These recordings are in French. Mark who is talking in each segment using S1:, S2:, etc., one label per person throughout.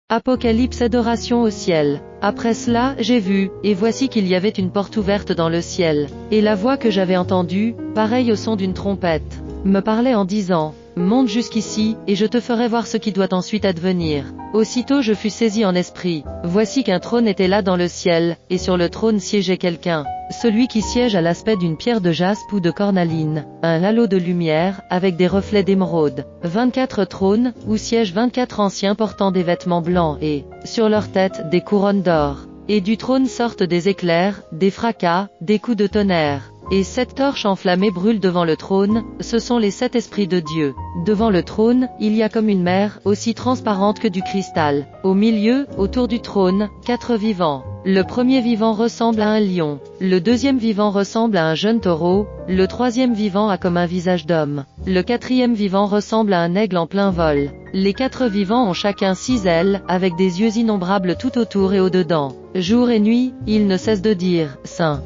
S1: Apocalypse. Adoration au ciel. Après cela, j'ai vu, et voici qu'il y avait une porte ouverte dans le ciel. Et la voix que j'avais entendue, pareille au son d'une trompette, me parlait en disant, monte jusqu'ici, et je te ferai voir ce qui doit ensuite advenir. Aussitôt je fus saisi en esprit. Voici qu'un trône était là dans le ciel, et sur le trône siégeait quelqu'un. Celui qui siège a l'aspect d'une pierre de jaspe ou de cornaline, un halo de lumière, avec des reflets d'émeraude. 24 trônes, où siègent 24 anciens portant des vêtements blancs et, sur leurs têtes, des couronnes d'or. Et du trône sortent des éclairs, des fracas, des coups de tonnerre. Et 7 torches enflammées brûlent devant le trône, ce sont les 7 esprits de Dieu. Devant le trône, il y a comme une mer, aussi transparente que du cristal. Au milieu, autour du trône, 4 vivants. Le premier vivant ressemble à un lion, le deuxième vivant ressemble à un jeune taureau, le troisième vivant a comme un visage d'homme, le quatrième vivant ressemble à un aigle en plein vol. Les 4 vivants ont chacun 6 ailes, avec des yeux innombrables tout autour et au-dedans. Jour et nuit, ils ne cessent de dire, Saint,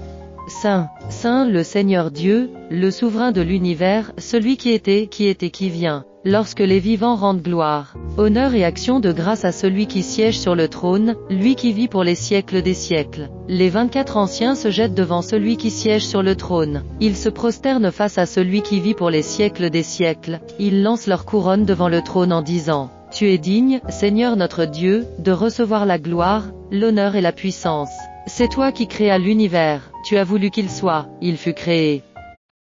S1: Saint, Saint, le Seigneur Dieu, le souverain de l'univers, celui qui était, qui vient. Lorsque les vivants rendent gloire, honneur et action de grâce à celui qui siège sur le trône, lui qui vit pour les siècles des siècles. Les 24 anciens se jettent devant celui qui siège sur le trône. Ils se prosternent face à celui qui vit pour les siècles des siècles. Ils lancent leur couronne devant le trône en disant, Tu es digne, Seigneur notre Dieu, de recevoir la gloire, l'honneur et la puissance. C'est toi qui créas l'univers, tu as voulu qu'il soit, il fut créé.